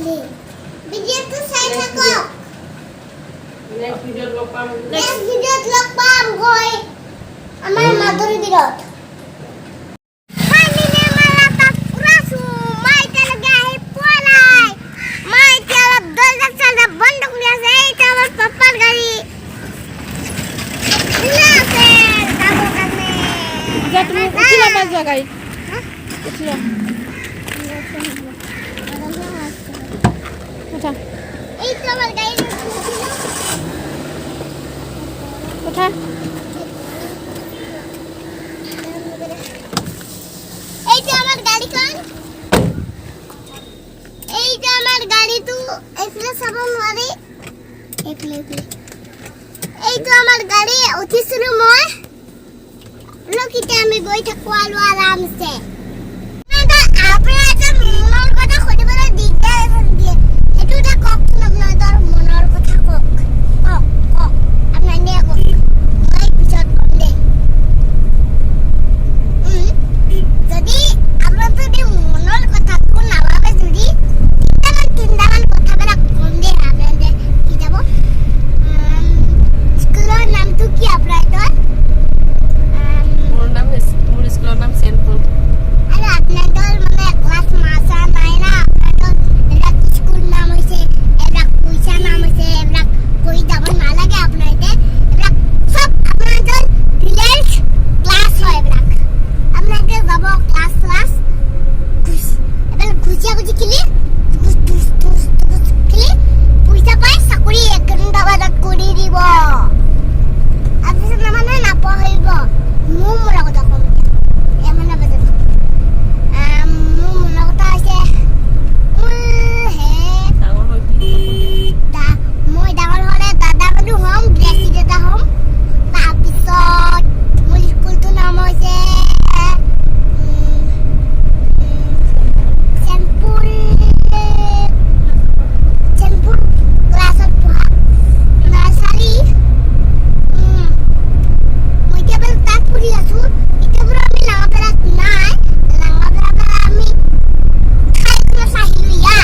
Video tu saya takut. Next video log pam. Next video log pam koi. Amar maduri birot. Hai nene malata purasu. Mai talaga hai polai. Mai tala dolda chala banduk liya sei tawar papar gari. Ila se kabo karne. जा तुम उठला मत जा गाई उठला उठा এই তো আমার গাড়ি उठा এই তো আমার গাড়ি কোন এই তো আমার গাড়ি তো এফলে সাবন মারি এফলে এই তো আমার গাড়ি উঠিছিল মই লোকিতে আমি গই থাকো আলো আরামসে না আপনারা যে মনৰ কথা খুদিবলৈ দিগদাৰ দিয়ে এটুটা কক আপনাদেৰ মনৰ কথা কক কক আপনাৰ নিয়ে কক মই পিছত কম দে যদি আপনাৰ যদি মনৰ কথা কোন নাভাবে যদি তিনটামান কথা বেলা কম দে আপনাদেৰ কি যাব স্কুলেৰ নামটো কি আপনাদেৰ মোৰ স্কুলৰ নাম চেনপুৰ আরে আপনাদের মানে ক্লাস মাসা নাই না আপনাদের এটা স্কুল নাম হইছে এটা পয়সা নাম হইছে এটা কই যাব না লাগে আপনাদের এটা সব আপনাদের ভিলেজ ক্লাস হয় এটা আপনাদের যাব ক্লাস এবার খুশিয়া বুঝি কিলি কিলি পয়সা পাই চাকরি এক ঘন্টা বাজাত কৰি দিব আপনি মানে নাপাহৰিব মোৰ কথা কম এমনে বাজাত মোৰ কথা আছে ডাঙৰ হৈ মই ডাঙৰ হ'লে দাদা বন্ধু হ'ম গ্ৰেচি দাদা হ'ম তাৰপিছত মোৰ স্কুলটোৰ নাম হৈছে চেনপুৰ ক্লাছত পঢ়া নাৰ্চাৰী মই কেৱল তাত পঢ়ি আছো এতিয়া পৰা আমি লাঙাপাৰাত নাই লাঙাপাৰাত আমি ঠাইখনত আহিলো ইয়াত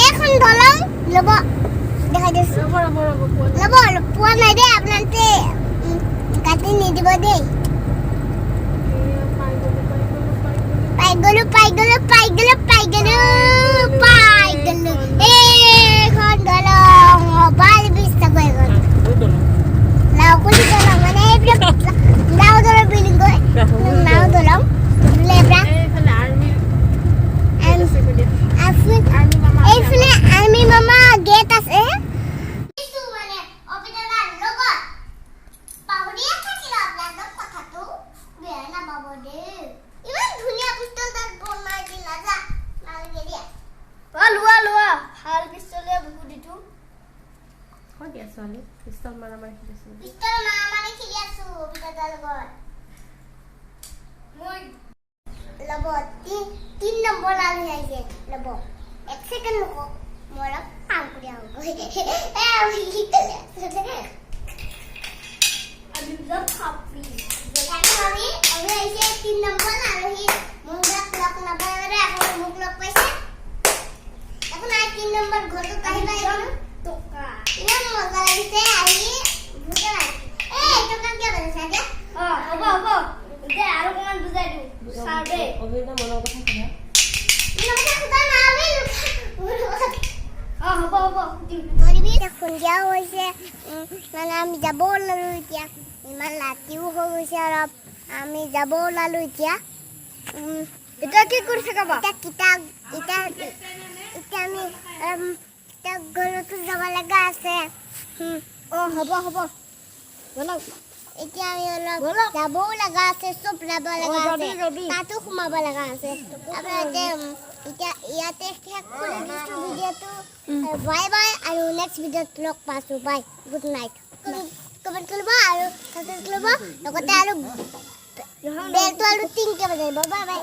এখন দলং লব দেখাই দিছো লব পোৱা নাই দে আপোনালোকে কাটি নিদিব দেই পাই গলো এখন দলং বাল বিস্তা গৈ গল লাও কুলি দলং মানে এইবিলাক লাও দলং বিল্ডিং গৈ লাও দলং লেব্রা এইফালে আৰ্মি মামা গেট আছে মানে অবিদাৰ লগত পাহৰিয়া থাকিল আপোনালোকৰ কথাটো বেয়া নাপাব দেই ইমান ধুনীয়া পিস্তল তাত বনাই দিলা যা নালাগে দিয়া লোৱা ভাল পিস্তলে বুকু দিটো হৈ দিয়া ছোৱালী পিস্তল মাৰামাৰি খেলি আছো অবিদাৰ লগত মই লব 3 নম্বৰ আহি আছে লব এক সেকেন্ড লোক মোরা কাম করে আউগো আমি জব খাপি যেখানে আমি এসে 3 নম্বর আরোহী মোরা না মনৰ কথা সোধা সন্ধিয়া হৈছে মানে আমি যাব ওলালো এতিয়া ইমান ৰাতিও হৈ গৈছে অলপ আমি যাব ওলালো এতিয়া এতিয়া কি কৰি থাকা কিতাপ আমি কিতাপ ঘৰতো যাব লগা আছে হ'ব বলক এতিয়া আমি অলপ যাবও লগা আছে চব যাব লগা আছে তাতো সোমাব লগা আছে আপোনালোকে এতিয়া ইয়াতে শেষ কৰি দিছোঁ ভিডিঅ'টো বাই বাই আৰু নেক্সট ভিডিঅ'ত লগ পাইছোঁ বাই গুড নাইট কমেণ্ট কৰিব আৰু ছাবস্ক্ৰাইব কৰিব লগতে আৰু বেলটো আৰু টিংকে বজাব বাই বাই